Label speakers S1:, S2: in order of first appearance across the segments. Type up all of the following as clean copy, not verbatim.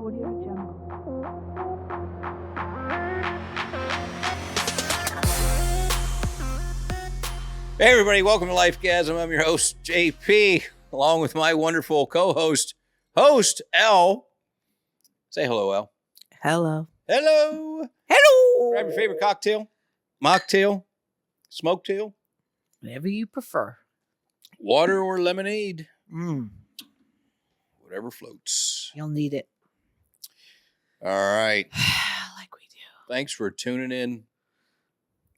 S1: Audio Jungle.
S2: Hey everybody, welcome to Lifegasm. I'm your host, JP, along with my wonderful co-host, Elle. Say hello, Elle.
S1: Hello.
S2: Hello.
S1: Hello.
S2: Grab your favorite cocktail, mocktail, smoketail,
S1: Whatever you prefer.
S2: water or lemonade,
S1: Mm,
S2: whatever floats.
S1: you'll need it.
S2: All right.
S1: Like we do.
S2: Thanks for tuning in.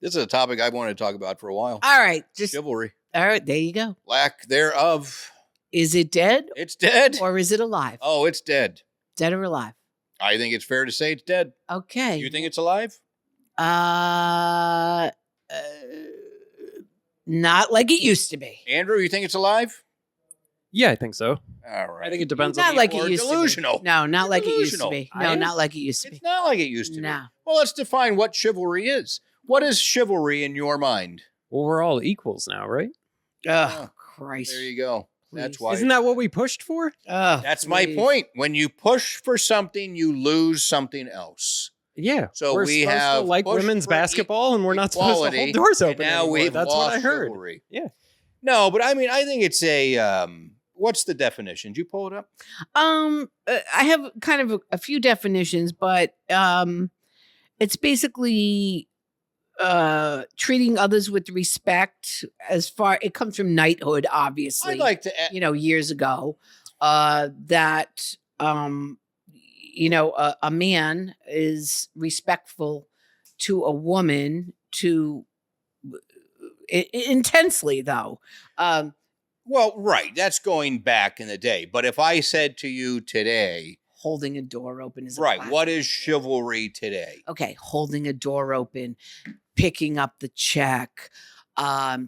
S2: This is a topic I've wanted to talk about for a while.
S1: All right.
S2: Chivalry.
S1: All right. There you go.
S2: Lack thereof.
S1: Is it dead
S2: It's dead.
S1: or is it alive?
S2: Oh, it's dead.
S1: Dead or alive?
S2: I think it's fair to say it's dead.
S1: Okay.
S2: You think it's alive?
S1: Not like it used to be.
S2: Andrew, you think it's alive?
S3: Yeah, I think so.
S2: All right.
S3: I think it depends
S1: Not
S3: on
S1: like
S2: Or
S1: it used
S2: delusional.
S1: to be. No, not like it used to
S2: Delusional.
S1: be. No, not like it used to
S2: It's
S1: be.
S2: not like it used to be.
S1: No.
S2: Well, let's define what chivalry is. What is chivalry in your mind?
S3: Well, we're all equals now, right?
S1: Oh, Christ.
S2: There you go. That's
S1: Please.
S2: why.
S3: Isn't that what we pushed for?
S1: Oh,
S2: That's my
S1: please.
S2: point. When you push for something, you lose something else.
S3: Yeah.
S2: So
S3: we're
S2: we
S3: supposed
S2: have
S3: to like
S2: pushed
S3: women's
S2: for
S3: basketball, and we're not supposed to
S2: equality,
S3: hold doors
S2: and
S3: open
S2: now
S3: anymore.
S2: we've
S3: That's
S2: lost
S3: what I heard.
S2: chivalry.
S3: Yeah.
S2: No, but I mean, I think it's a. What's the definition? Did you pull it up?
S1: I have kind of a few definitions, but it's basically treating others with respect. As far it comes from knighthood, obviously.
S2: I'd like to.
S1: Years ago, that a man is respectful to a woman intensely, though.
S2: Well, right. That's going back in the day. But if I said to you today,
S1: Holding a door open is a
S2: right,
S1: classic.
S2: what is chivalry today?
S1: Okay, holding a door open, picking up the check,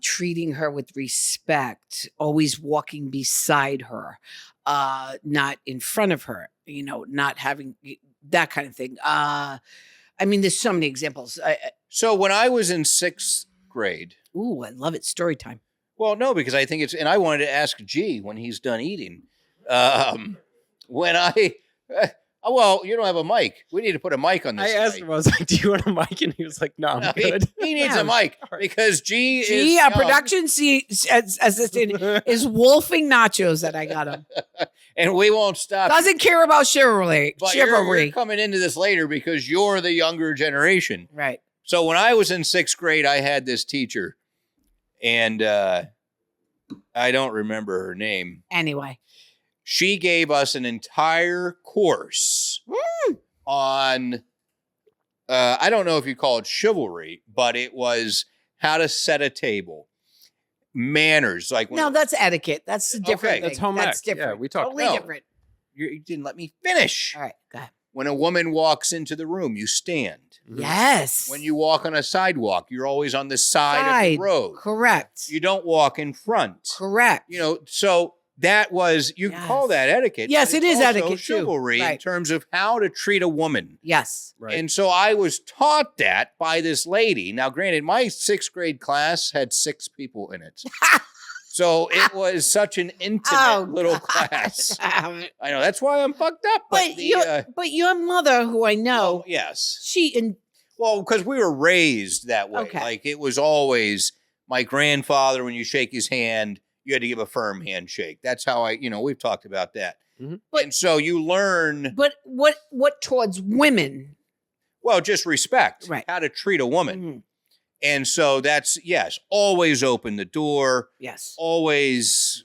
S1: treating her with respect, always walking beside her, not in front of her, not having that kind of thing. I mean, there's so many examples.
S2: So when I was in 6th grade,
S1: Ooh, I love it. Story time.
S2: well, no, because I think it's, and I wanted to ask G when he's done eating. When well, you don't have a mic. We need to put a mic on this.
S3: I asked
S2: guy.
S3: him, I was like, do you want a mic? And he was like, no, I'm
S2: No,
S3: good.
S2: he needs
S1: Yeah.
S2: a mic
S3: All right.
S2: because G
S1: Gee,
S2: is
S1: our
S2: young,
S1: production assistant is wolfing nachos that I got him.
S2: and we won't stop.
S1: Doesn't care about chivalry.
S2: But you're
S1: Chivalry.
S2: coming into this later because you're the younger generation.
S1: Right.
S2: So when I was in 6th grade, I had this teacher, and I don't remember her name.
S1: Anyway.
S2: She gave us an entire course on, I don't know if you call it chivalry, but it was how to set a table, manners. Like
S1: No, that's etiquette. That's a different
S2: Okay.
S1: thing.
S3: That's home
S1: That's
S3: ec. Yeah,
S1: different.
S3: we talked-
S1: totally
S2: No.
S1: different.
S2: you didn't let me finish.
S1: All right, go ahead.
S2: When a woman walks into the room, you stand.
S1: Yes.
S2: When you walk on a sidewalk, you're always on the side of the road.
S1: Correct.
S2: You don't walk in front.
S1: Correct.
S2: So that was, you can call that etiquette.
S1: Yes,
S2: but
S1: it
S2: it's
S1: is
S2: also
S1: etiquette, too.
S2: chivalry in
S1: Right.
S2: terms of how to treat a woman.
S1: Yes.
S3: Right.
S2: And so I was taught that by this lady. Now, granted, my 6th grade class had 6 people in it. So it was such an intimate little class. I know, that's why I'm fucked up.
S1: But your mother, who I know,
S2: oh, yes.
S1: Well,
S2: Because we were raised that way.
S1: Okay.
S2: Like it was always my grandfather, when you shake his hand, you had to give a firm handshake. That's how we've talked about that.
S1: But-
S2: And so you learn,
S1: but what towards women?
S2: well, just respect,
S1: Right.
S2: how to treat a woman.
S1: Mhm.
S2: And so that's, yes, always open the door,
S1: Yes.
S2: always,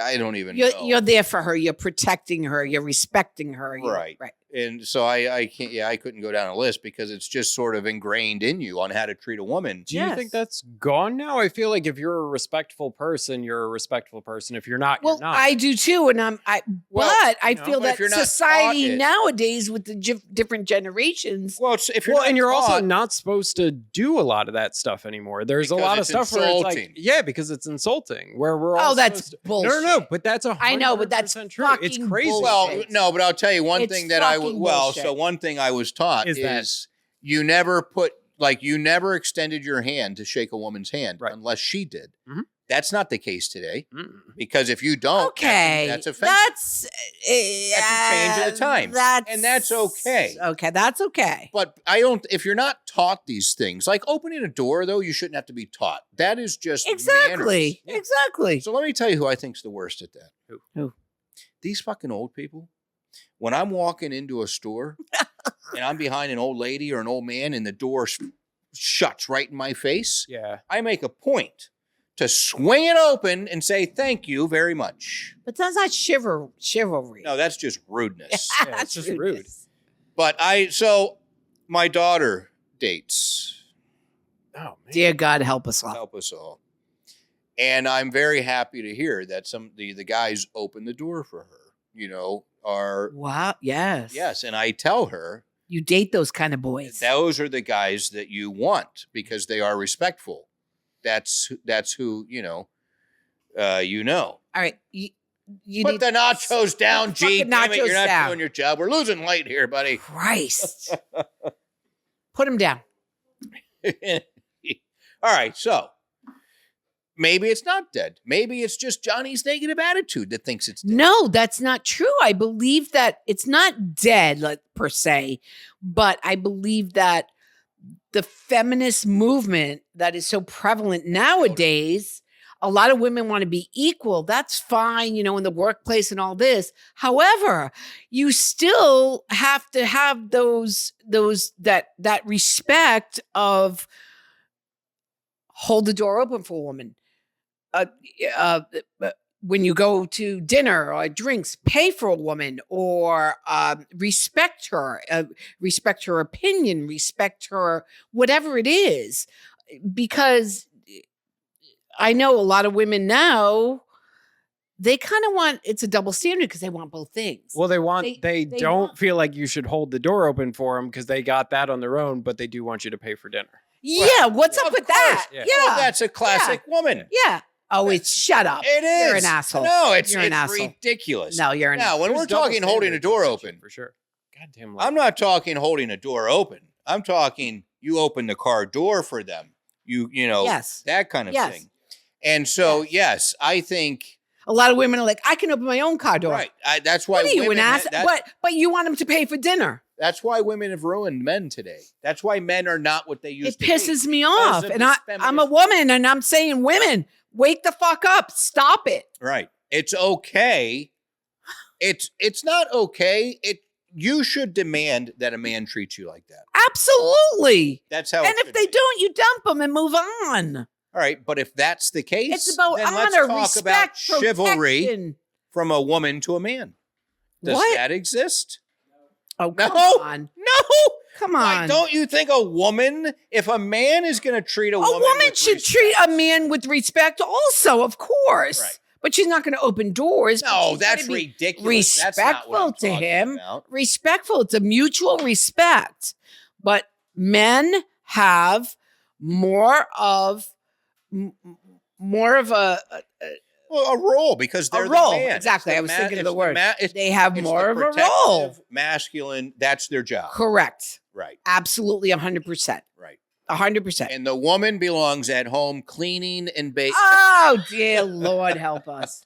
S2: I don't even know.
S1: You're there for her. You're protecting her. You're respecting her.
S2: Right.
S1: Right.
S2: And so I can't, I couldn't go down a list because it's just sort of ingrained in you on how to treat a woman.
S3: Do you
S1: Yes.
S3: think that's gone now? I feel like if you're a respectful person, you're a respectful person. If you're not,
S1: Well,
S3: you're not.
S1: I do too, and
S2: Well,
S1: but I feel
S2: but if
S1: that
S2: you're not
S1: society
S2: taught it-
S1: nowadays, with the different generations,
S2: Well, if you're
S3: Well,
S2: not
S3: and you're also
S2: taught-
S3: not supposed to do a lot of that stuff anymore. There's
S2: Because
S3: a lot of
S2: it's
S3: stuff where it's like,
S2: insulting.
S3: yeah, because it's insulting. Where we're all
S1: that's
S3: supposed to-
S1: bullshit.
S3: No, but that's
S1: I know, but that's
S3: 100% true. It's
S1: fucking
S3: crazy.
S1: bullshit.
S2: Well, no, but I'll tell you one
S1: It's
S2: thing that I
S1: fucking
S2: well,
S1: bullshit.
S2: so one thing I was taught
S3: Is
S2: is,
S3: that-
S2: you never extended your hand to shake a woman's hand
S3: Right.
S2: unless she did.
S3: Mhm.
S2: That's not the case today.
S3: Mm-mm.
S2: Because if you don't,
S1: Okay,
S2: that's offensive.
S1: That's
S2: a change of the times. And that's okay.
S1: Okay, that's okay.
S2: But if you're not taught these things, like opening a door, though, you shouldn't have to be taught. That is just
S1: Exactly.
S2: manners.
S1: Exactly.
S2: So let me tell you who I think's the worst at that.
S1: Who?
S2: These fucking old people. When I'm walking into a store and I'm behind an old lady or an old man and the door shuts right in my face,
S3: Yeah.
S2: I make a point to swing it open and say, thank you very much.
S1: But that's not chivalry.
S2: No, that's just rudeness.
S3: Yeah, it's just rude.
S2: But so my daughter dates.
S3: Oh, man.
S1: Dear God, help us all.
S2: Help us all. And I'm very happy to hear that the guys open the door for her, are.
S1: Wow. Yes.
S2: Yes. And I tell her,
S1: You date those kind of boys.
S2: those are the guys that you want because they are respectful. That's who,
S1: All right. You
S2: Put
S1: need
S2: the nachos down,
S1: the
S2: G.
S1: fucking
S2: Damn it, you're
S1: nachos
S2: not
S1: down.
S2: doing your job. We're losing light here, buddy.
S1: Christ. Put him down.
S2: All right, so maybe it's not dead. Maybe it's just Johnny's negative attitude that thinks it's dead.
S1: No, that's not true. I believe that it's not dead, like, per se, but I believe that the feminist movement that is so prevalent nowadays, a lot of women want to be equal. That's fine, in the workplace and all this. However, you still have to have that respect of hold the door open for a woman. When you go to dinner or drinks, pay for a woman or respect her opinion, respect her, whatever it is. Because I know a lot of women now, they kind of want, it's a double standard because they want both things.
S3: Well, they
S1: they
S3: don't
S1: want-
S3: feel like you should hold the door open for them because they got that on their own, but they do want you to pay for dinner.
S1: Yeah, what's
S2: Of
S1: up with
S2: course.
S1: that?
S3: Yeah.
S1: Yeah.
S2: Well, that's a classic woman.
S1: Yeah. Oh, it's shut up.
S2: It is.
S1: You're an asshole.
S2: No, it's
S1: You're an asshole.
S2: ridiculous.
S1: No, you're an
S2: Now, when
S3: There's
S2: we're
S3: double
S2: talking holding a
S3: standards
S2: door
S3: on that shit,
S2: open,
S3: for sure. Goddamn.
S2: I'm not talking holding a door open. I'm talking you open the car door for them.
S1: Yes.
S2: That kind of
S1: Yes.
S2: thing. And so, yes, I think
S1: A lot of women are like, I can open my own car door.
S2: right. That's why
S1: What are you, an
S2: women
S1: ass? But you want them to pay for dinner.
S2: That's why women have ruined men today. That's why men are not what they used
S1: It
S2: to be.
S1: pisses me off.
S2: of
S1: And
S2: this
S1: I'm a
S2: feminist-
S1: woman and I'm saying, women, wake the fuck up. Stop it.
S2: Right. It's okay. It's not okay. You should demand that a man treats you like that.
S1: Absolutely.
S2: That's how.
S1: And
S2: it
S1: if
S2: should
S1: they
S2: be.
S1: don't, you dump them and move on.
S2: All right, but if that's the case,
S1: It's about
S2: then let's
S1: honor,
S2: talk
S1: respect,
S2: about chivalry
S1: protection.
S2: from a woman to a man. Does
S1: What?
S2: that exist?
S1: Oh, come
S2: No.
S1: on.
S2: No.
S1: Come
S2: Why,
S1: on.
S2: don't you think a woman, if a man is going to treat a
S1: A
S2: woman,
S1: woman
S2: with
S1: should
S2: respect-
S1: treat a man with respect also, of course.
S2: Right.
S1: But she's not going to open doors. but
S2: No,
S1: she's
S2: that's
S1: gonna be
S2: ridiculous. That's not what I'm
S1: respectful to
S2: talking
S1: him.
S2: about.
S1: Respectful. It's a mutual respect. But men have more of a
S2: Well, a role because they're
S1: role.
S2: the man.
S1: Exactly.
S2: It's
S1: I was thinking of
S2: it's
S1: the word.
S2: it's-
S1: they have
S2: it's
S1: more
S2: the
S1: of a role.
S2: protective, masculine. That's their job.
S1: Correct.
S2: Right.
S1: Absolutely 100%.
S2: Right.
S1: 100%.
S2: And the woman belongs at home cleaning and baking.
S1: Oh, dear Lord, help us.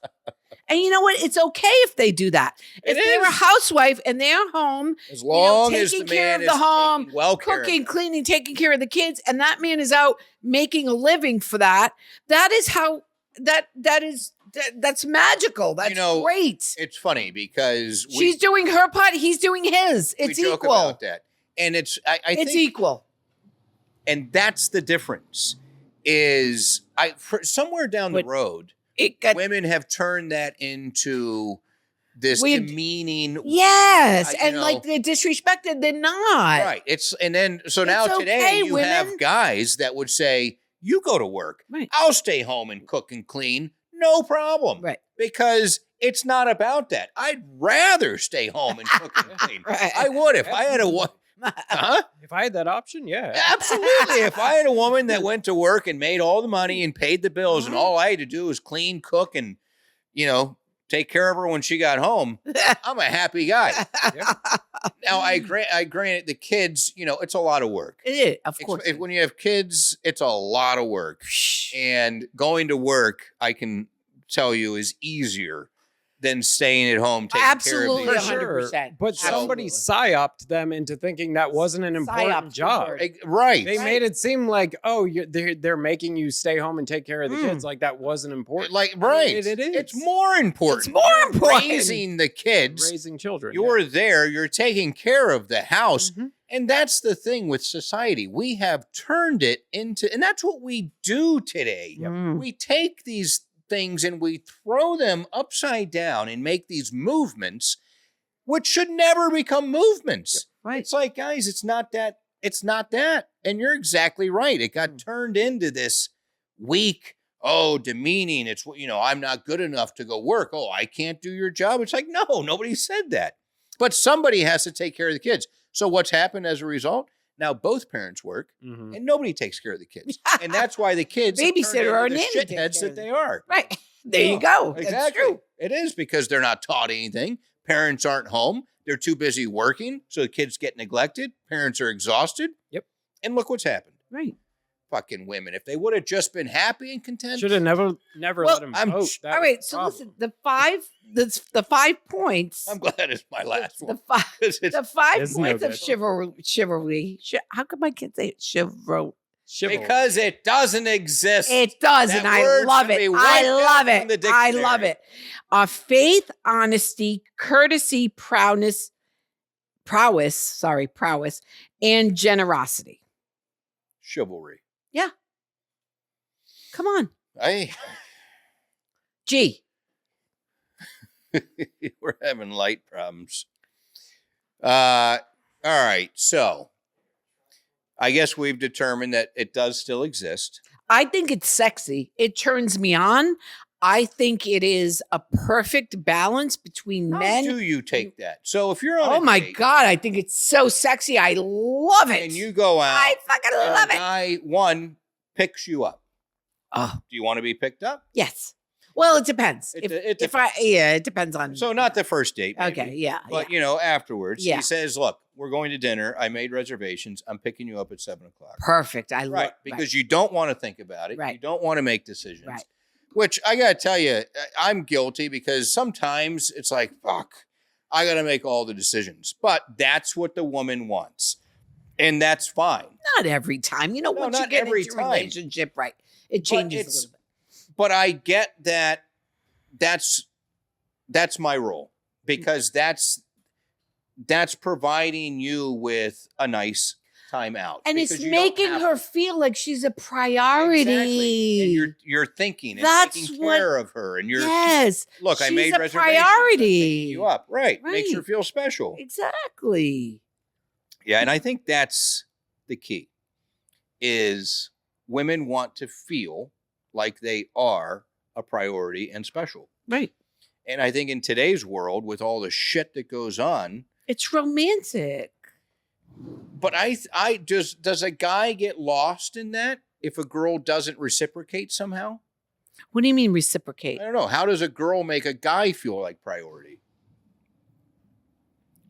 S1: And you know what? It's okay if they do that. If
S2: It
S1: they're a
S2: is.
S1: housewife and they're home,
S2: As long as the
S1: taking care
S2: man
S1: of
S2: is
S1: the home,
S2: taking well care of
S1: cooking,
S2: it.
S1: cleaning, taking care of the kids, and that man is out making a living for that, that is how that's magical. That's great.
S2: It's funny because
S1: She's doing her part, he's doing his. It's
S2: we joke
S1: equal.
S2: about that. And I
S1: It's
S2: think,
S1: equal.
S2: and that's the difference. Somewhere down the
S1: But
S2: road,
S1: It got
S2: women have turned that into this demeaning.
S1: yes,
S2: you
S1: and
S2: know,
S1: like they're disrespected. They're not.
S2: Right. So now
S1: It's
S2: today
S1: okay,
S2: you
S1: women.
S2: have guys that would say, "You go to work.
S1: Right.
S2: I'll stay home and cook and clean. No problem."
S1: Right.
S2: Because it's not about that. I'd rather stay home and cook and clean.
S1: Right.
S2: I would if I had a huh?
S3: If I had that option, yeah.
S2: Absolutely. If I had a woman that went to work and made all the money and paid the bills, and all I had to do was clean, cook, and take care of her when she got home, I'm a happy guy.
S3: Yeah.
S2: Now, I grant the kids, it's a lot of work.
S1: It is, of course.
S2: When you have kids, it's a lot of work. And going to work, I can tell you, is easier than staying at home taking
S1: Absolutely,
S2: care of
S3: For
S2: these.
S3: sure.
S1: 100%.
S3: But somebody psyoped them into thinking that wasn't an important
S1: Psyoped,
S3: job.
S1: good word.
S2: Right.
S3: They made it seem like, oh, they're making you stay home and take care of the
S1: Mm.
S3: kids. Like that wasn't important.
S2: Like, right.
S3: It is.
S2: It's more important.
S1: It's more important.
S2: Raising the kids.
S3: Raising children.
S2: You're there. You're taking care of the house.
S3: Mhm.
S2: And that's the thing with society. We have turned it into, and that's what we do today.
S1: Mm.
S2: We take these things and we throw them upside down and make these movements, which should never become movements.
S1: Right.
S2: It's like, guys, it's not that. It's not that. And you're exactly right. It got turned into this weak, demeaning. It's, I'm not good enough to go work. Oh, I can't do your job. It's like, no, nobody said that. But somebody has to take care of the kids. So what's happened as a result? Now both parents work
S3: Mhm.
S2: and nobody takes care of the kids. And that's why the kids have turned
S1: Babysitter or
S2: into the
S1: nanny takes
S2: shitheads
S1: care
S2: that
S1: of
S2: they are.
S1: Right. There you go. That's
S2: Exactly.
S1: true.
S2: It is because they're not taught anything. Parents aren't home. They're too busy working. So the kids get neglected. Parents are exhausted.
S3: Yep.
S2: And look what's happened.
S1: Right.
S2: Fucking women. If they would have just been happy and content.
S3: Should have never
S1: Well,
S3: let him
S2: I'm-
S3: vote. That
S1: All
S3: was
S1: right.
S3: the
S1: So
S3: problem.
S1: listen, the 5 points.
S2: I'm glad it's my last
S1: the
S2: one.
S1: 5
S2: 'Cause it's-
S1: the 5
S3: It's no
S1: points of
S3: good.
S1: chivalry. How come I can't say it? Chivalry.
S3: Chivalry.
S2: because it doesn't exist.
S1: It does,
S2: That
S1: and I
S2: word
S1: love
S2: should be
S1: it.
S2: wiped
S1: I
S2: out
S1: love
S2: from the
S1: it. I love
S2: dictionary.
S1: it. Faith, honesty, courtesy, prowess, and generosity.
S2: Chivalry.
S1: Come on. G.
S2: We're having light problems. All right. So I guess we've determined that it does still exist.
S1: I think it's sexy. It turns me on. I think it is a perfect balance between
S2: How
S1: men.
S2: do you take that? So if you're on
S1: Oh
S2: a
S1: my
S2: date
S1: God. I think it's so sexy. I love it.
S2: and you go out
S1: I fucking
S2: and
S1: love
S2: a
S1: it.
S2: guy, one, picks you up.
S1: Oh,
S2: Do you want to be picked up?
S1: yes. Well, it depends.
S2: It
S1: It depends on.
S2: So not the first date. Maybe,
S1: Okay. Yeah.
S2: But, afterwards,
S1: Yeah.
S2: he says, look, we're going to dinner. I made reservations. I'm picking you up at 7:00.
S1: Perfect. I love
S2: Right. Because you don't want to think about it.
S1: Right.
S2: You don't want to make decisions.
S1: Right.
S2: Which I got to tell you, I'm guilty because sometimes it's like, fuck, I got to make all the decisions. But that's what the woman wants. And that's fine.
S1: Not every time.
S2: No,
S1: Once you
S2: not
S1: get
S2: every
S1: into a
S2: time.
S1: relationship, right? It changes a
S2: it's-
S1: little bit.
S2: But I get that that's my role because that's providing you with a nice time out.
S1: And
S2: because
S1: it's
S2: you don't
S1: making
S2: have
S1: her
S2: to.
S1: feel like she's a priority.
S2: Exactly. And you're thinking and
S1: That's
S2: taking
S1: what-
S2: care of her. And you're
S1: Yes.
S2: look, I
S1: she's
S2: made
S1: a
S2: reservations. I'm picking
S1: priority.
S2: you up. Right. Makes her
S1: Right.
S2: feel special.
S1: Exactly.
S2: Yeah, and I think that's the key. Is women want to feel like they are a priority and special.
S1: Right.
S2: And I think in today's world, with all the shit that goes on,
S1: It's romantic.
S2: but does a guy get lost in that if a girl doesn't reciprocate somehow?
S1: What do you mean reciprocate?
S2: I don't know. How does a girl make a guy feel like priority?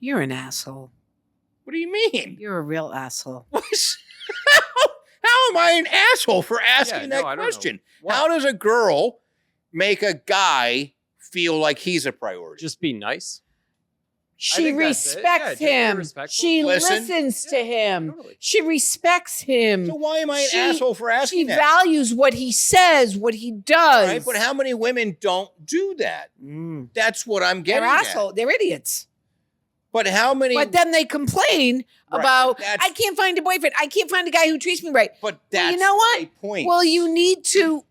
S1: You're an asshole.
S2: What do you mean?
S1: You're a real asshole.
S2: How am I an asshole for asking
S3: no,
S2: that
S3: I don't know.
S2: question?
S3: What?
S2: How does a girl make a guy feel like he's a priority?
S3: Just be nice.
S1: She
S3: think that's it.
S1: respects
S3: Yeah, just be
S1: him.
S3: respectful.
S1: She
S2: Listen.
S1: listens to him.
S3: Totally.
S1: She respects him.
S2: So why am I an
S1: She-
S2: asshole for
S1: She
S2: asking that?
S1: values what he says, what he does.
S2: Right? But how many women don't do that? That's what I'm
S1: They're
S2: getting at.
S1: assholes. They're idiots.
S2: But how many?
S1: But then they complain
S2: Right,
S1: about,
S2: that's-
S1: I can't find a boyfriend. I can't find a guy who treats me right.
S2: But
S1: Well,
S2: that's
S1: you know what?
S2: my point.
S1: Well, you need to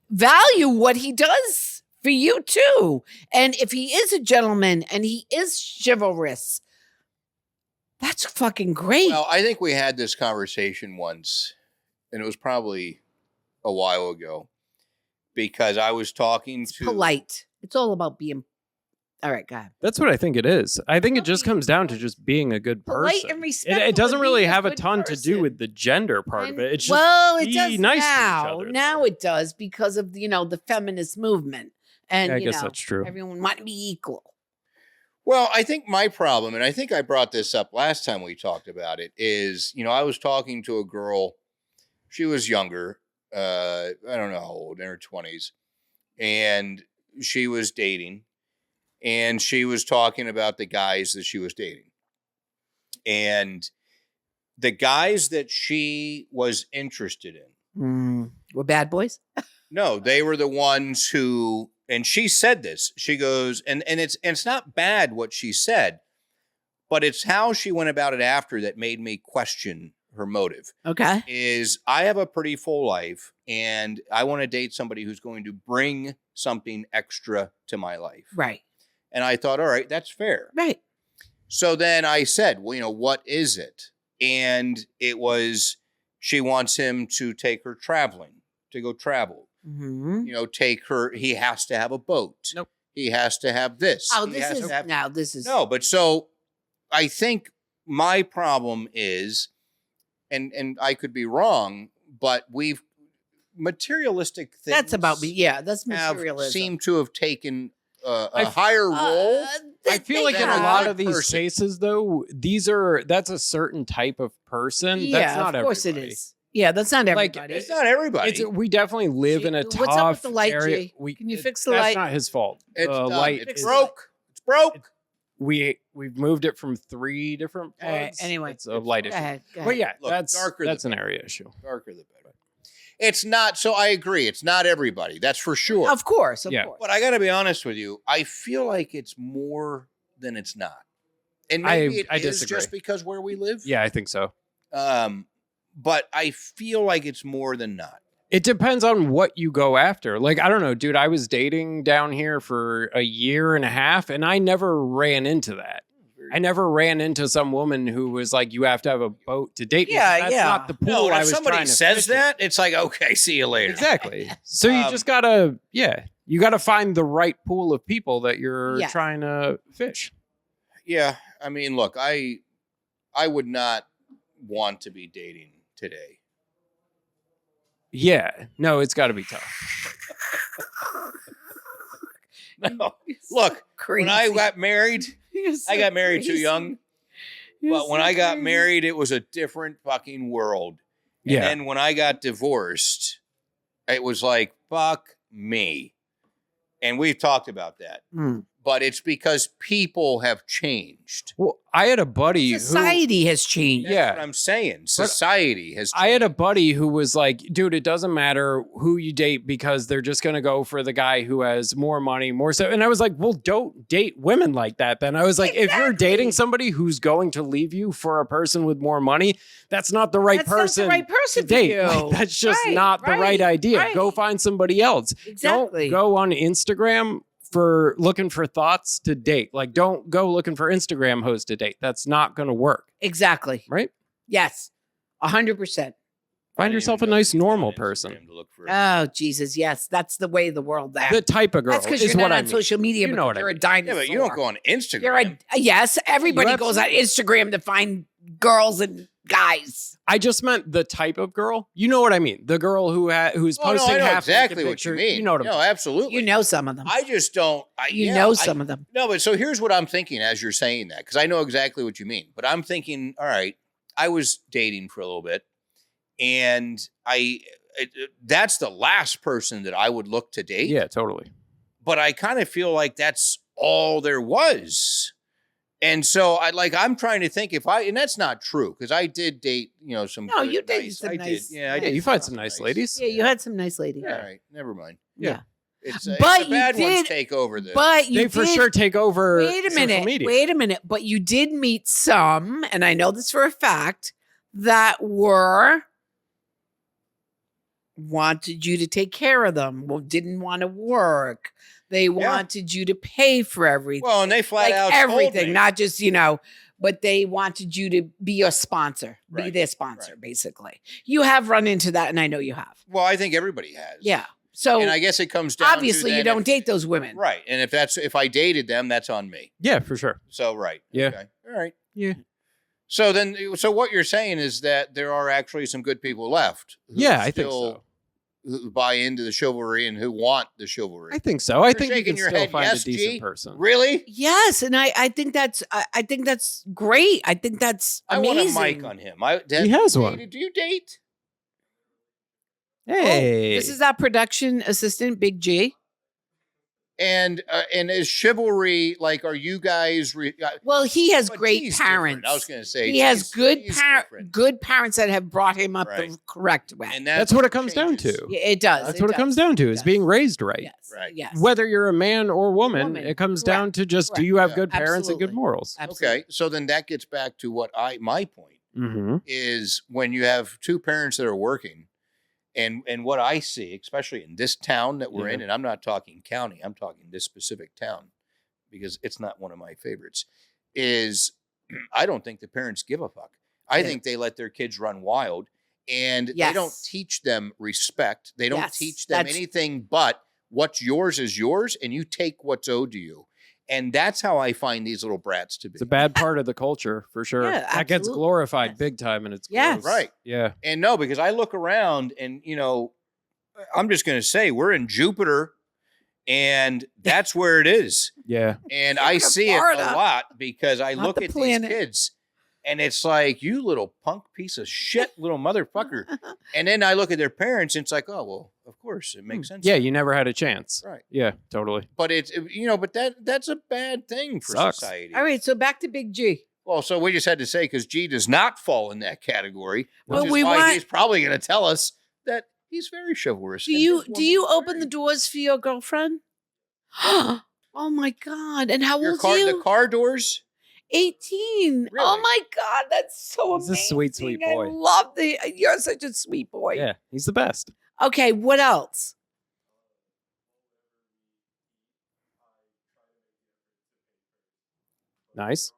S1: value what he does for you too. And if he is a gentleman and he is chivalrous, that's fucking great.
S2: Well, I think we had this conversation once, and it was probably a while ago, because I was talking
S1: it's
S2: to
S1: polite. It's all about being All right, go ahead.
S3: That's what I think it is. I think it just comes down to just being a good person.
S1: Polite and respectful.
S3: It doesn't
S1: and
S3: really
S1: being a
S3: have a
S1: good
S3: ton to do
S1: person.
S3: with the gender part of it. It's just
S1: well, it
S3: be
S1: does
S3: nice to each
S1: now.
S3: other.
S1: Now it does because of the feminist movement, and
S3: I guess that's true.
S1: Everyone might be equal.
S2: Well, I think my problem, and I think I brought this up last time we talked about it, is, I was talking to a girl. She was younger. I don't know how old, in her 20s. And she was dating. And she was talking about the guys that she was dating. And the guys that she was interested in.
S1: Were bad boys?
S2: No, they were the ones who, and she said this, she goes, and it's not bad what she said, but it's how she went about it after that made me question her motive.
S1: Okay.
S2: Is I have a pretty full life and I want to date somebody who's going to bring something extra to my life.
S1: Right.
S2: And I thought, all right, that's fair.
S1: Right.
S2: So then I said, well, what is it? And it was, she wants him to take her traveling, to go travel.
S1: Mm-hmm.
S2: Take her, he has to have a boat.
S3: Nope.
S2: He has to have this.
S1: Oh,
S2: He
S1: this
S2: has
S1: is
S2: to have-
S1: now. This is
S2: No, but so I think my problem is, and I could be wrong, but we've materialistic things.
S1: That's about me. Yeah, that's
S2: have
S1: materialism.
S2: seem to have taken a
S3: I-
S2: higher role.
S3: I feel like in a lot of these cases, though, that's a certain type of person.
S1: Yeah,
S3: That's not
S1: of course
S3: everybody.
S1: it is. Yeah, that's not
S3: Like,
S1: everybody.
S2: It's not everybody.
S3: We definitely live in a
S1: What's
S3: tough
S1: up with the light,
S3: area.
S1: G? Can you fix the
S3: that's
S1: light?
S3: not his fault.
S2: It's
S3: The
S2: done.
S3: light
S2: It's
S3: is-
S2: broke. It's broke.
S3: We've moved it from 3 different
S1: All right,
S3: plugs.
S1: anyway.
S3: It's a light
S1: Go
S3: issue.
S1: ahead. Go
S3: But
S1: ahead.
S3: yeah,
S2: Look,
S3: that's
S2: darker the
S3: an
S2: better.
S3: area issue.
S2: Darker the better. It's not. So I agree. It's not everybody. That's for sure.
S1: Of course. Of
S3: Yeah.
S1: course.
S2: But I got to be honest with you. I feel like it's more than it's not. And maybe
S3: I
S2: it is
S3: disagree.
S2: just because where we live.
S3: Yeah, I think so.
S2: But I feel like it's more than not.
S3: It depends on what you go after. Like, I don't know, dude, I was dating down here for a year and a half and I never ran into that. I never ran into some woman who was like, you have to have a boat to date me.
S1: Yeah,
S3: That's
S1: yeah.
S3: not the pool
S2: No,
S3: I
S2: when
S3: was
S2: somebody
S3: trying to
S2: says
S3: fish in.
S2: that, it's like, okay, see you later.
S3: Exactly. So you just gotta, you gotta find the right pool of people that you're
S1: Yeah.
S3: trying to fish.
S2: Yeah. I mean, look, I would not want to be dating today.
S3: Yeah. No, it's gotta be tough.
S2: No. Look, when I got married, I got married too young. But when I got married, it was a different fucking world. And
S3: Yeah.
S2: then when I got divorced, it was like, fuck me. And we've talked about that. But it's because people have changed.
S3: Well, I had a buddy
S1: Society has changed.
S2: That's
S3: Yeah.
S2: what I'm saying. Society has changed.
S3: I had a buddy who was like, dude, it doesn't matter who you date because they're just going to go for the guy who has more money, more so. And I was like, well, don't date women like that. Then I was like, if you're dating somebody who's going to leave you for a person with more money, that's not the right
S1: That's
S3: person
S1: not the right person
S3: to date.
S1: for you.
S3: Like, that's just
S1: Right,
S3: not the right idea.
S1: right.
S3: Go find somebody else.
S1: Exactly.
S3: Don't go on Instagram for looking for thoughts to date. Like, don't go looking for Instagram hoes to date. That's not going to work.
S1: Exactly.
S3: Right?
S1: Yes. 100%.
S3: Find yourself a nice, normal person.
S1: Oh, Jesus. Yes. That's the way the world acts.
S3: The type of girl
S1: That's because
S3: is
S1: you're
S3: what
S1: not
S3: I
S1: on
S3: mean.
S1: social media,
S3: You
S1: but
S3: know what I
S1: you're a
S3: mean.
S1: dinosaur.
S2: Yeah, but you don't go on Instagram.
S1: You're yes, everybody
S3: You
S1: goes on Instagram to find girls and guys.
S3: I just meant the type of girl. You know what I mean? The girl who's
S2: Oh, no,
S3: posting
S2: I know
S3: half
S2: exactly
S3: naked
S2: what
S3: picture.
S2: you mean.
S3: You know what I'm
S2: No, absolutely.
S1: You know some of them.
S2: I just don't.
S1: You know some of them.
S2: No, but so here's what I'm thinking as you're saying that, because I know exactly what you mean. But I'm thinking, all right, I was dating for a little bit, and that's the last person that I would look to date.
S3: Yeah, totally.
S2: But I kind of feel like that's all there was. And so I'm trying to think and that's not true, because I did date, some.
S1: No,
S2: good,
S1: you dated
S2: nice,
S1: some
S2: I
S1: nice-
S2: did. Yeah, I
S3: Yeah,
S2: did.
S3: you find some nice ladies.
S1: Yeah, you had some nice ladies.
S2: All right, never mind.
S1: Yeah.
S2: It's,
S1: But
S2: the bad
S1: you
S2: ones
S1: did-
S2: take over the.
S1: But you
S3: They for
S1: did-
S3: sure take over
S1: Wait a
S3: social
S1: minute.
S3: media.
S1: Wait a minute. But you did meet some, and I know this for a fact, that wanted you to take care of them, didn't want to work. They wanted you to pay for everything.
S2: Well, and they flat
S1: like
S2: out told
S1: everything,
S2: me.
S1: not just, but they wanted you to be your sponsor, be
S2: Right,
S1: their sponsor,
S2: right.
S1: basically. You have run into that, and I know you have.
S2: Well, I think everybody has.
S1: Yeah. So
S2: And I guess it comes down
S1: obviously
S2: to
S1: you don't date those women.
S2: Right. And if I dated them, that's on me.
S3: Yeah, for sure.
S2: So, right.
S3: Yeah.
S2: Okay. All right.
S3: Yeah.
S2: So what you're saying is that there are actually some good people left.
S3: Yeah, I think so.
S2: Who buy into the chivalry and who want the chivalry.
S3: I think so. I
S2: You're
S3: think you
S2: shaking
S3: can
S2: your
S3: still
S2: head,
S3: find
S2: yes,
S3: a decent
S2: G?
S3: person.
S2: Really?
S1: Yes, and I think that's great. I think that's amazing.
S2: I want a mic on him.
S3: He has one.
S2: Do you date?
S3: Hey.
S1: This is our production assistant, Big G.
S2: And is chivalry like? Are you guys?
S1: Well, he has
S2: But
S1: great
S2: G's
S1: parents.
S2: different. I was going to say
S1: He has
S2: G's different.
S1: good parents that have brought him up
S2: Right.
S1: the correct way.
S2: And
S3: That's what it comes down
S2: changes.
S3: to.
S1: Yeah, it does.
S3: That's what it comes down to, is
S1: Yes.
S3: being raised right.
S1: Yes.
S2: Right.
S1: Yes.
S3: Whether you're a man or woman,
S1: Woman.
S3: it comes
S1: Correct.
S3: down to just, do
S1: Correct.
S3: you have
S2: Yeah.
S3: good parents and good
S1: Absolutely.
S3: morals?
S1: Absolutely.
S2: Okay, so then that gets back to my point
S3: Mm-hmm.
S2: is when you have two parents that are working, and what I see, especially in this town that we're in, and I'm not talking county, I'm talking this specific town, because it's not one of my favorites, is I don't think the parents give a fuck. I think they let their kids run wild, and they don't
S1: Yes.
S2: teach them respect. They don't
S1: Yes,
S2: teach them
S1: that's-
S2: anything but what's yours is yours, and you take what's owed to you. And that's how I find these little brats to be.
S3: It's a bad part of the culture, for sure.
S1: Yeah,
S3: that gets
S1: absolutely.
S3: glorified
S1: Yes.
S3: big time, and it's
S1: Yes.
S3: gross.
S2: Right.
S3: Yeah.
S2: And no, because I look around and, I'm just going to say we're in Jupiter and that's where it is.
S3: Yeah.
S2: And I see it a
S1: Florida.
S2: lot because I
S1: Not
S2: look
S1: the
S2: at
S1: planet.
S2: these kids and it's like, you little punk piece of shit, little motherfucker. And then I look at their parents and it's like, oh, well, of course, it makes sense.
S3: Yeah, you never had a chance.
S2: Right.
S3: Yeah, totally.
S2: But it's, but that's a bad thing for
S3: Sucks.
S2: society.
S1: All right, so back to Big G.
S2: Well, so we just had to say, because G does not fall in that category, which
S1: But
S2: is
S1: we
S2: why
S1: want-
S2: he's probably going to tell us that he's very chivalrous.
S1: Do
S2: and
S1: you
S2: this
S1: do you
S2: woman's
S1: open the
S2: very-
S1: doors for your girlfriend? Oh my God! And how
S2: Your
S1: old
S2: car,
S1: are
S2: the
S1: you?
S2: car doors?
S1: 18. Oh
S2: Really?
S1: my God, that's so
S3: He's a
S1: amazing.
S3: sweet, sweet boy.
S1: I love you're such a sweet boy.
S3: Yeah, he's the best.
S1: Okay, what else?
S3: Nice.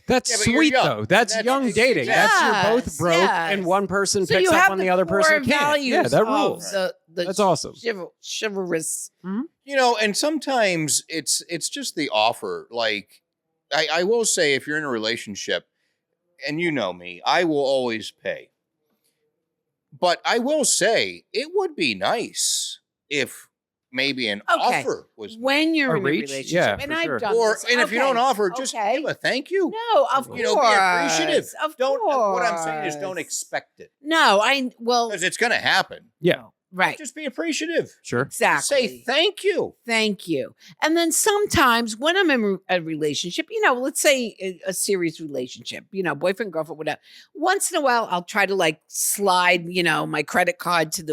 S3: That's
S2: Yeah, but you're
S3: sweet
S2: young.
S3: though. That's
S2: That's-
S3: young dating. That's you're both
S1: Yes,
S3: broke
S1: yes.
S3: and one person
S1: So
S3: picks
S1: you
S3: up
S1: have
S3: on the other
S1: core
S3: person can't.
S1: values
S3: Yeah, that
S1: of
S3: rules.
S1: The
S3: That's awesome.
S1: Chivalrous.
S2: And sometimes it's just the offer. Like, I will say, if you're in a relationship, and you know me, I will always pay. But I will say, it would be nice if maybe an
S1: Okay.
S2: offer was made.
S1: When you're
S3: A
S1: in
S3: reach?
S1: a relationship,
S3: Yeah,
S1: and
S3: for
S1: I've
S3: sure.
S1: done
S2: Or
S1: this.
S2: and if you don't
S1: Okay,
S2: offer, just
S1: okay.
S2: give a thank you.
S1: No, of
S2: Be
S1: course.
S2: appreciative.
S1: Of
S2: Don't.
S1: course.
S2: What I'm saying is, don't expect it
S1: No, well,
S2: because it's going to happen.
S3: Yeah,
S1: right.
S2: Just be appreciative.
S3: sure.
S1: Exactly.
S2: Say thank you.
S1: Thank you. And then sometimes when I'm in a relationship, let's say a serious relationship, boyfriend, girlfriend, whatever. Once in a while, I'll try to slide, my credit card to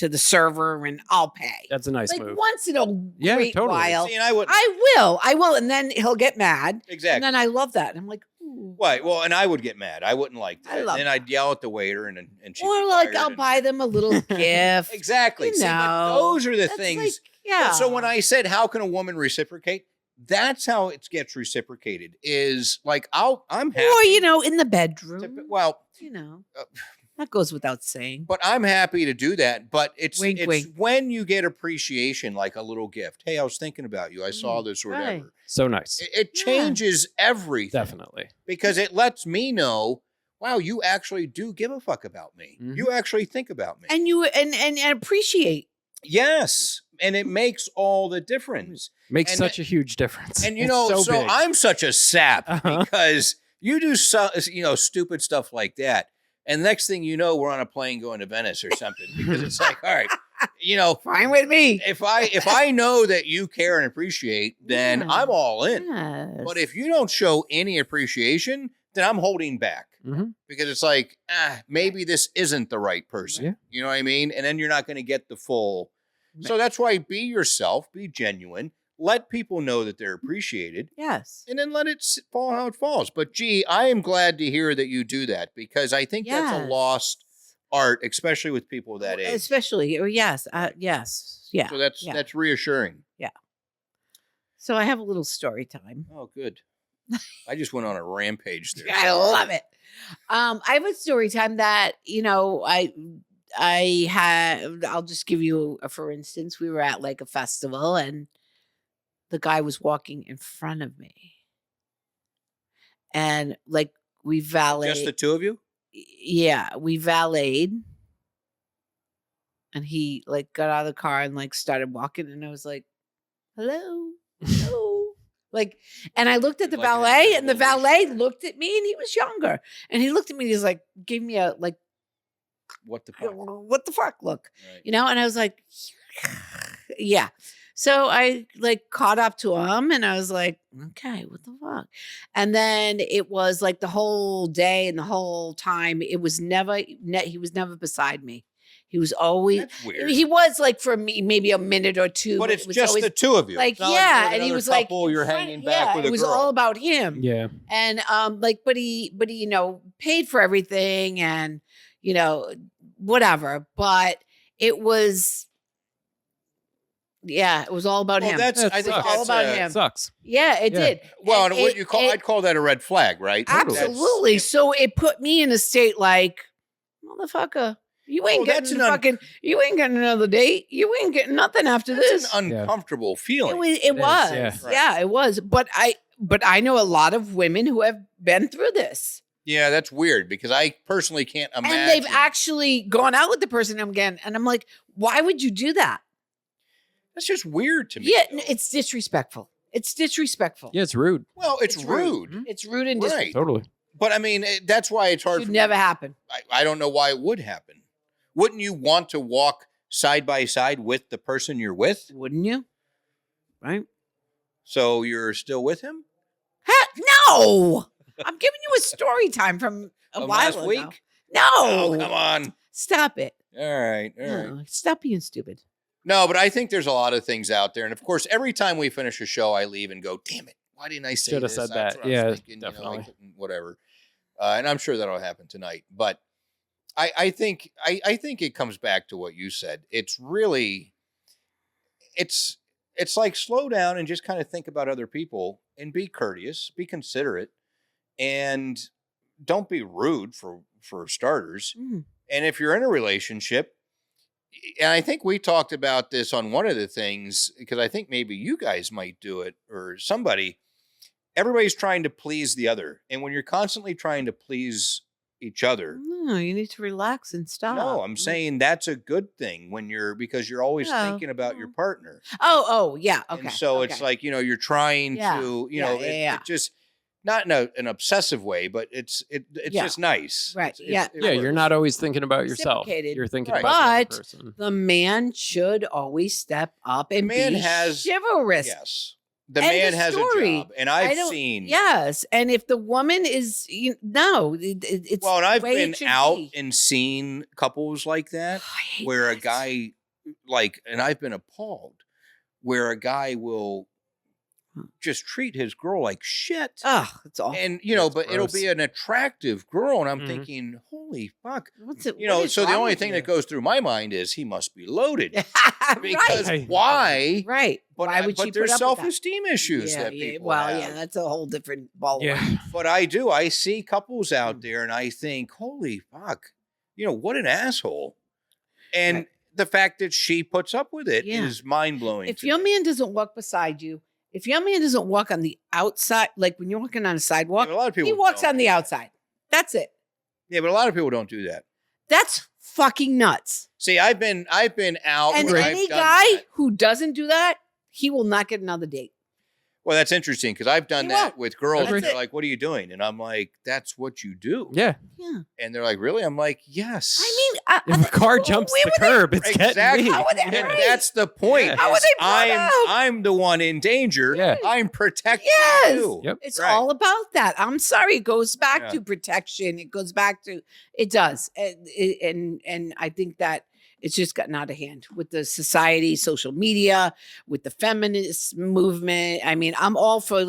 S1: the server and I'll pay.
S3: That's a nice
S1: Like
S3: move.
S1: once in a
S3: Yeah,
S1: great
S3: totally.
S1: while.
S2: See, and I would
S1: I will. And then he'll get mad.
S2: exactly.
S1: And then I love that. I'm like, ooh.
S2: Right. Well, and I would get mad. I wouldn't like that.
S1: I love
S2: and then I'd yell at the waiter and she'd
S1: Or
S2: be
S1: like
S2: fired
S1: I'll
S2: and-
S1: buy them a little gift.
S2: Exactly.
S1: You
S2: See, but
S1: know,
S2: those are the
S1: That's
S2: things.
S1: like, yeah.
S2: So when I said, how can a woman reciprocate? That's how it gets reciprocated is like, I'm happy.
S1: or, in the
S2: to,
S1: bedroom.
S2: well, uh,
S1: that goes without saying.
S2: but I'm happy to do that. But it's
S1: Wink, wink.
S2: when you get appreciation, like a little gift. Hey, I was thinking about you. I saw this or
S1: right.
S2: whatever.
S3: So nice.
S2: It changes everything.
S3: Definitely.
S2: Because it lets me know, wow, you actually do give a fuck about me.
S3: Mhm.
S2: You actually think about me.
S1: And you and appreciate.
S2: Yes. And it makes all the difference.
S3: Makes
S2: And-
S3: such a huge difference.
S2: And
S3: It's
S2: so
S3: big.
S2: I'm such a sap
S3: Uh-huh.
S2: because you do stupid stuff like that. And next thing you know, we're on a plane going to Venice or something because it's like, all right,
S1: Fine with me.
S2: if I know that you care and appreciate, then
S1: Yeah.
S2: I'm all in.
S1: Yes.
S2: But if you don't show any appreciation, then I'm holding back.
S3: Mhm.
S2: Because it's like, maybe this isn't the right person.
S3: Yeah.
S2: You know what I mean? And then you're not going to get the full. So that's why be yourself, be genuine, let people know that they're appreciated,
S1: Yes.
S2: and then let it fall how it falls. But gee, I am glad to hear that you do that because I think that's a
S1: Yes.
S2: lost art, especially with people that age.
S1: Especially, or yes, yes, yeah.
S2: So that's reassuring.
S1: Yeah. So I have a little story time.
S2: Oh, good. I just went on a rampage there.
S1: I love it. I have a story time that, I'll just give you for instance, we were at like a festival and the guy was walking in front of me. And like we valeted.
S2: Just the two of you?
S1: Yeah, we valeted. And he like got out of the car and like started walking and I was like, hello. Like, and I looked at the
S2: Like an
S1: valet and the
S2: invisible
S1: valet looked at me and he was younger. And he looked at me and he's like, gave me a like,
S2: What the fuck?
S1: what the fuck look,
S2: Right.
S1: And I was like, yeah. So I like caught up to him and I was like, okay, what the fuck? And then it was like the whole day and the whole time, it was never, he was never beside me. He was always,
S2: That's weird.
S1: he was like for me, maybe a minute or two.
S2: But
S1: it
S2: it's
S1: was
S2: just
S1: always,
S2: the two of you.
S1: like,
S2: It's not
S1: yeah.
S2: you're
S1: And he
S2: another
S1: was like,
S2: couple,
S1: in
S2: you're
S1: front-
S2: hanging back with a
S1: it was
S2: girl.
S1: all about him.
S3: Yeah.
S1: And but he paid for everything and whatever. But it was it was all about
S2: Well,
S1: him.
S2: that's,
S3: That
S2: I think
S3: sucks.
S1: all
S2: that's
S1: about
S2: a-
S1: him.
S3: Sucks.
S1: Yeah, it
S3: Yeah.
S1: did.
S2: Well,
S1: And
S2: and what
S1: it-
S2: I'd call that a red flag, right?
S1: absolutely. So it put me in a state like, motherfucker, you ain't
S2: that's
S1: getting
S2: an
S1: fucking, you ain't getting another date. You ain't getting nothing after
S2: That's
S1: this.
S2: an uncomfortable feeling.
S1: It was.
S3: yeah.
S1: Yeah, it was. But I know a lot of women who have been through this.
S2: Yeah, that's weird because I personally can't imagine.
S1: And they've actually gone out with the person again. And I'm like, why would you do that?
S2: That's just weird to me.
S1: Yeah,
S2: though.
S1: it's disrespectful. It's disrespectful.
S3: Yeah, it's rude.
S2: Well, it's rude.
S3: Mhm.
S1: It's rude and
S2: Right.
S1: disrespectful.
S3: Totally.
S2: But I mean, that's why it's hard
S1: Should
S2: for
S1: never
S2: me.
S1: happen.
S2: I don't know why it would happen. Wouldn't you want to walk side by side with the person you're with?
S1: Wouldn't you? Right?
S2: So you're still with him?
S1: No. I'm giving you a story time from a while
S2: last
S1: ago.
S2: week?
S1: No.
S2: Oh, come on.
S1: Stop it.
S2: All right. All right.
S1: No, stop being stupid.
S2: No, but I think there's a lot of things out there. And of course, every time we finish a show, I leave and go, damn it. Why didn't I say
S3: Shoulda
S2: this?
S3: said
S2: That's
S3: that.
S2: what I was
S3: Yeah,
S2: thinking, I
S3: definitely.
S2: couldn't, whatever. And I'm sure that'll happen tonight. But I think it comes back to what you said. It's really, it's like slow down and just kind of think about other people and be courteous, be considerate, and don't be rude for starters.
S1: Mm.
S2: And if you're in a relationship, and I think we talked about this on one of the things, because I think maybe you guys might do it or somebody, everybody's trying to please the other. And when you're constantly trying to please each other,
S1: No, you need to relax and stop.
S2: no, I'm saying that's a good thing because you're always
S1: Oh,
S2: thinking about your
S1: oh.
S2: partner.
S1: Oh, yeah. Okay.
S2: And so it's
S1: okay.
S2: like, you're trying
S1: Yeah,
S2: to,
S1: yeah,
S2: it just, not in an obsessive way, but it's
S1: Yeah.
S2: just nice.
S1: Right,
S2: It
S1: yeah.
S3: Yeah, you're
S2: works.
S3: not always thinking about yourself.
S1: Reciprocated.
S3: You're thinking
S2: Right.
S3: about the other
S1: But-
S3: person.
S1: the man should always step up and
S2: man
S1: be
S2: has-
S1: chivalrous.
S2: Yes. The
S1: End
S2: man
S1: of
S2: has
S1: story.
S2: a job. And
S1: I
S2: I've
S1: don't-
S2: seen.
S1: Yes, and if the woman is, it's
S2: Well, and I've
S1: the way it
S2: been
S1: should
S2: out
S1: be.
S2: and seen couples like that
S1: I hate
S2: where a
S1: that.
S2: guy, and I've been appalled, where a guy will just treat his girl like shit.
S1: Ugh, it's awful.
S2: And,
S3: That's
S2: but it'll be
S3: gross.
S2: an attractive girl. And I'm
S3: Mhm.
S2: thinking, holy fuck.
S1: What's it?
S2: So the only thing that goes through my mind is he must be loaded. Because
S3: Right.
S2: why?
S1: right.
S2: But,
S1: Why would she
S2: there's
S1: put up with that?
S2: self-esteem issues
S1: Yeah,
S2: that
S1: yeah.
S2: people
S1: Well,
S2: have.
S1: yeah, that's a whole different ball.
S3: Yeah.
S2: But I see couples out there and I think, holy fuck, what an asshole. And
S1: Right.
S2: the fact that she puts up with it is
S1: Yeah.
S2: mind blowing.
S1: If your man doesn't walk beside you, if your man doesn't walk on the outside, like when you're walking on a sidewalk,
S2: a lot of people
S1: he walks
S2: don't
S1: on
S2: do
S1: the
S2: that.
S1: outside. That's it.
S2: Yeah, but a lot of people don't do that.
S1: That's fucking nuts.
S2: See, I've been out
S1: And
S2: where
S1: any
S2: I've done
S1: guy
S2: that.
S1: who doesn't do that, he will not get another date.
S2: Well, that's interesting because I've done
S1: He
S2: that
S1: won't.
S2: with girls.
S1: That's
S2: And they're
S1: it.
S2: like, "What are you doing?" And I'm like, "That's what you do."
S3: Yeah.
S1: Yeah.
S2: And they're like, "Really?" I'm like, "Yes."
S1: I mean,
S3: If a car jumps
S1: where
S3: the
S1: would they-
S3: curb, it's
S2: Exactly.
S3: getting me.
S1: How would they
S2: And
S1: Right.
S2: that's the point.
S3: Yeah.
S1: How would
S2: is
S1: they brought up?
S2: I'm the one in danger.
S3: Yeah.
S2: I'm protecting
S1: Yes.
S2: you.
S3: Yep.
S1: It's
S2: Right.
S1: all about that. I'm sorry. It goes back
S2: Yeah.
S1: to protection. It goes back to, it does. And I think that it's just gotten out of hand with the society, social media, with the feminist movement. I mean, I'm all for,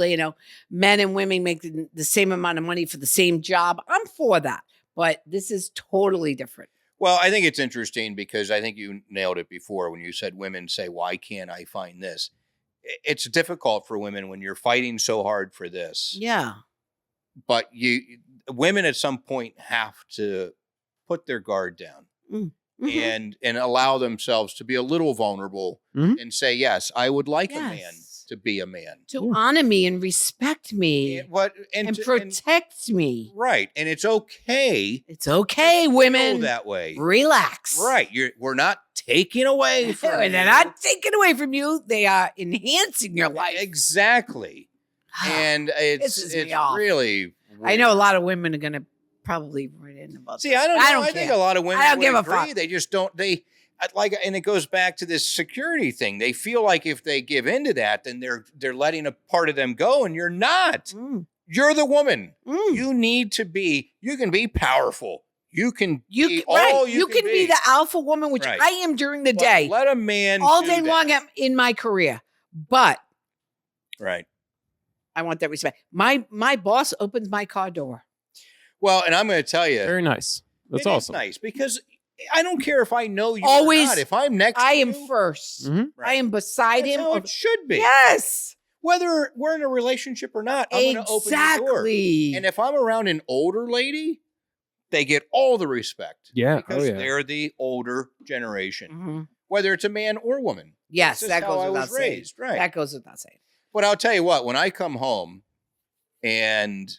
S1: men and women making the same amount of money for the same job. I'm for that. But this is totally different.
S2: Well, I think it's interesting because I think you nailed it before when you said women say, "Why can't I find this?" it's difficult for women when you're fighting so hard for this.
S1: Yeah.
S2: But women at some point have to put their guard down
S1: Mm-hmm.
S2: and allow themselves to be a little vulnerable and say, yes, I would like a man to be a man.
S1: To honor me and respect me and protect me.
S2: Right. And it's okay.
S1: It's okay, women.
S2: That way.
S1: Relax.
S2: Right. We're not taking away from you.
S1: They're not taking away from you. They are enhancing your life.
S2: Exactly. And it's really weird.
S1: I know a lot of women are going to probably write in about
S2: this. I don't know. I think a lot of women
S1: I don't give
S2: agree.
S1: A fuck.
S2: They just don't. And it goes back to this security thing. They feel like if they give into that, then they're letting a part of them go, and you're not. You're the woman. You need to be. You can be powerful. You can be all you can be.
S1: The alpha woman, which I am during the day.
S2: Let a man
S1: all day long in my career, but I want that respect. My boss opens my car door.
S2: Well, and I'm going to tell you,
S3: very nice. That's awesome.
S2: Nice because I don't care if I know you or not. If I'm next,
S1: I am first. I am beside him.
S2: How it should be.
S1: Yes.
S2: Whether we're in a relationship or not, I'm going to open the door. And if I'm around an older lady, they get all the respect.
S3: Yeah,
S2: because they're the older generation, whether it's a man or woman.
S1: Yes, that goes without saying.
S2: Raised. Right.
S1: That goes without saying.
S2: But I'll tell you what, when I come home and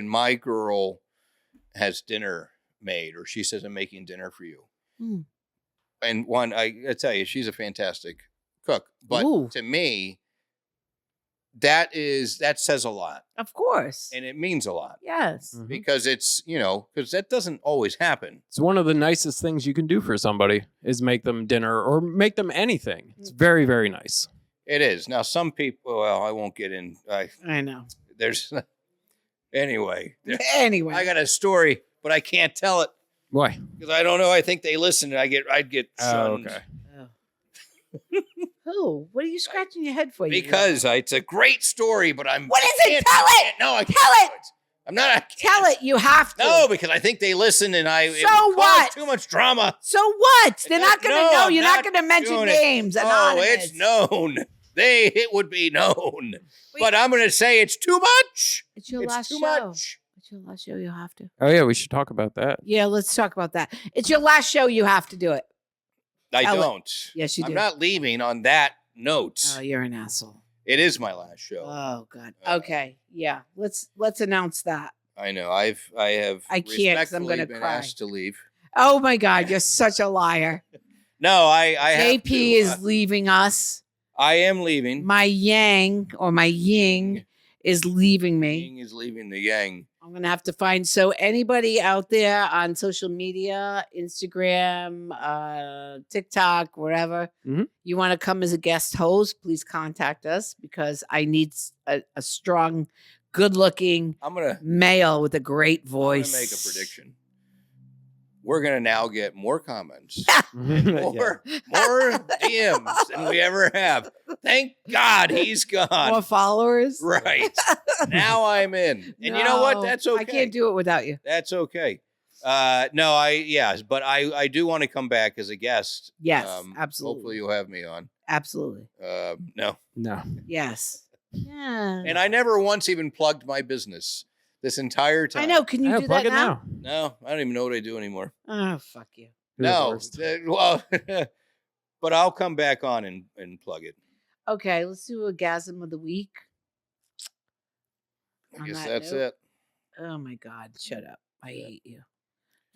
S2: my girl has dinner made, or she says, I'm making dinner for you. And I tell you, she's a fantastic cook. But to me, that says a lot.
S1: Of course.
S2: And it means a lot.
S1: Yes.
S2: Because it's, because that doesn't always happen.
S3: It's one of the nicest things you can do for somebody is make them dinner or make them anything. It's very, very nice.
S2: It is. Now, some people, well, I won't get in.
S1: I know.
S2: Anyway.
S1: Anyway.
S2: I got a story, but I can't tell it.
S3: Why?
S2: Because I don't know. I think they listen and I'd get shunned.
S3: Okay.
S1: Who? What are you scratching your head for?
S2: Because it's a great story, but I'm.
S1: What is it? Tell it.
S2: No, I can't.
S1: Tell it.
S2: I'm not.
S1: Tell it. You have to.
S2: No, because I think they listen and
S1: So what?
S2: Too much drama.
S1: So what? They're not going to know. You're not going to mention names.
S2: Oh, it's known. It would be known. But I'm going to say it's too much.
S1: It's your last show.
S2: Much.
S1: It's your last show. You have to.
S3: Oh, yeah. We should talk about that.
S1: Yeah, let's talk about that. It's your last show. You have to do it.
S2: I don't.
S1: Yes, you do.
S2: I'm not leaving on that note.
S1: Oh, you're an asshole.
S2: It is my last show.
S1: Oh, God. Okay. Yeah. Let's announce that.
S2: I know. I have.
S1: I can't because I'm going to
S2: been
S1: cry.
S2: asked to leave.
S1: Oh, my God. You're such a liar.
S2: No, I
S1: JP is leaving us.
S2: I am leaving.
S1: My yang or my ying is leaving me.
S2: Ying is leaving the yang.
S1: I'm going to have to find. So anybody out there on social media, Instagram, TikTok, wherever, you want to come as a guest host, please contact us because I need a strong, good-looking male with a great voice.
S2: I'm going to make a prediction. We're going to now get more comments, more DMs than we ever have. Thank God he's gone.
S1: More followers?
S2: Right. Now I'm in. And you know what? That's okay.
S1: I can't do it without you.
S2: That's okay. But I do want to come back as a guest.
S1: Yes, absolutely.
S2: Hopefully you'll have me on.
S1: Absolutely.
S2: No.
S1: Yes. Yeah.
S2: And I never once even plugged my business. This entire time.
S1: I know. Can you do that now?
S2: No, I don't even know what I do anymore.
S1: Oh, fuck you.
S2: No. But I'll come back on and plug it.
S1: Okay, let's do a gasm of the week.
S2: I guess that's it.
S1: Oh, my God. Shut up. I hate you.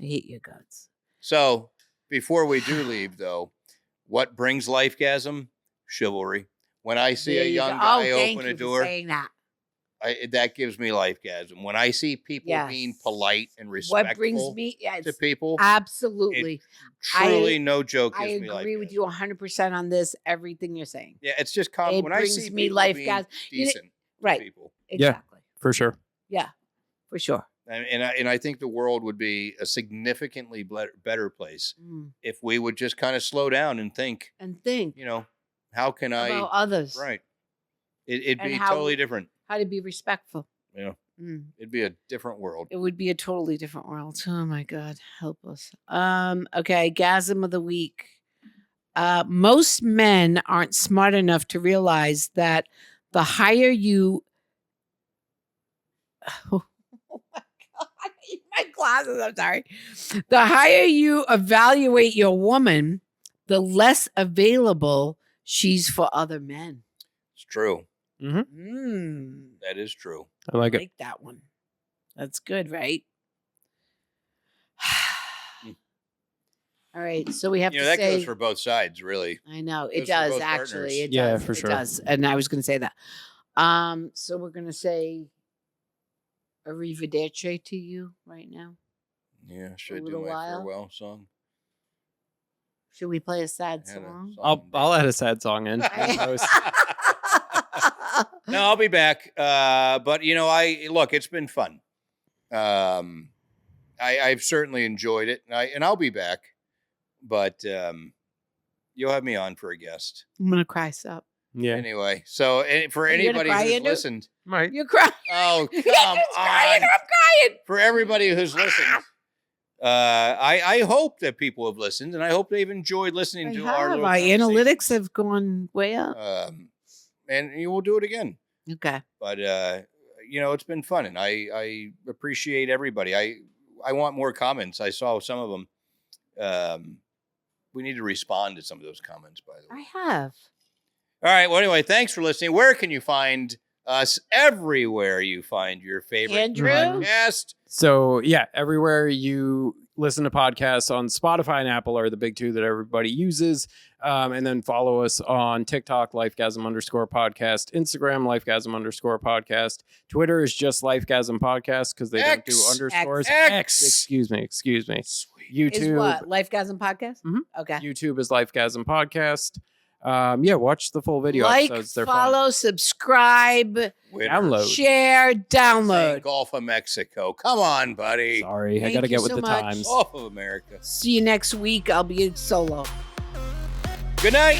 S1: I hate your guts.
S2: So, before we do leave, though, what brings lifegasm? Chivalry. When I see a young guy open a door.
S1: Saying that.
S2: That gives me lifegasm. When I see people being polite and respectful
S1: what brings me,
S2: to people.
S1: Absolutely.
S2: Truly, no joke gives me lifegasm.
S1: I agree with you 100% on this, everything you're saying.
S2: Yeah, it's just common. When I see people being decent
S1: right.
S2: people.
S1: Exactly.
S3: Yeah, for sure.
S1: Yeah, for sure.
S2: And I think the world would be a significantly better place if we would just kind of slow down and think. How can I...
S1: About others.
S2: Right. It'd be totally different.
S1: How to be respectful.
S2: Yeah. It'd be a different world.
S1: It would be a totally different world. Oh my God. Help us. Okay. Gasm of the week. most men aren't smart enough to realize that the higher you oh my God, I need my glasses, I'm sorry. The higher you evaluate your woman, the less available she's for other men.
S2: It's true.
S1: That
S2: is true.
S3: I like it.
S1: Like that one. That's good, right? All right, so we have to
S2: that
S1: say
S2: goes for both sides, really.
S1: I know it
S2: goes for
S1: does
S2: both
S1: actually.
S2: partners.
S1: It
S3: Yeah,
S1: does.
S3: for
S1: It
S3: sure.
S1: does. And I was going to say that. So we're going to say arrivederci to you right now.
S2: Yeah, should I do
S1: little
S2: my
S1: while.
S2: farewell song?
S1: Should we play a sad
S2: I had a
S1: song?
S3: I'll add a sad song in.
S2: No, I'll be back. But it's been fun. I've certainly enjoyed it, and I'll be back. But you'll have me on for a guest.
S1: I'm going to cry up.
S3: Yeah.
S2: Anyway, so for
S1: Are you gonna
S2: anybody
S1: cry
S2: who's
S1: into it?
S2: listened,
S3: Right.
S1: You're crying.
S2: oh
S1: You're
S2: come
S1: just crying.
S2: on!
S1: I'm crying.
S2: For everybody who's listened, I hope that people have listened, and I hope they've enjoyed listening to our little
S1: Our analytics
S2: conversations.
S1: have gone way up.
S2: And you will do it again.
S1: Okay.
S2: But it's been fun, and I appreciate everybody. I want more comments. I saw some of them. We need to respond to some of those comments, by the way.
S1: I have.
S2: All right. Well, anyway, thanks for listening. Where can you find us? Everywhere you find your favorite
S1: Andrew?
S2: podcast.
S3: So yeah, everywhere you listen to podcasts on Spotify and Apple are the big two that everybody uses. And then follow us on TikTok, Lifegasm_podcast, Instagram, Lifegasm_podcast. Twitter is just Lifegasm Podcast because they don't do underscores.
S2: X.
S3: Excuse me.
S1: Is
S3: YouTube.
S1: what? Lifegasm Podcast?
S3: Mhm.
S1: Okay.
S3: YouTube is Lifegasm Podcast. Watch the full video
S1: Like,
S3: episodes. They're fun.
S1: follow, subscribe,
S3: Download.
S1: share, download.
S2: Gulf of Mexico. Come on, buddy.
S3: Sorry, I
S1: Thank
S3: got to
S1: you
S3: get with
S1: so
S3: the
S1: much.
S3: times.
S2: Gulf of America.
S1: See you next week. I'll be solo.
S2: Good night.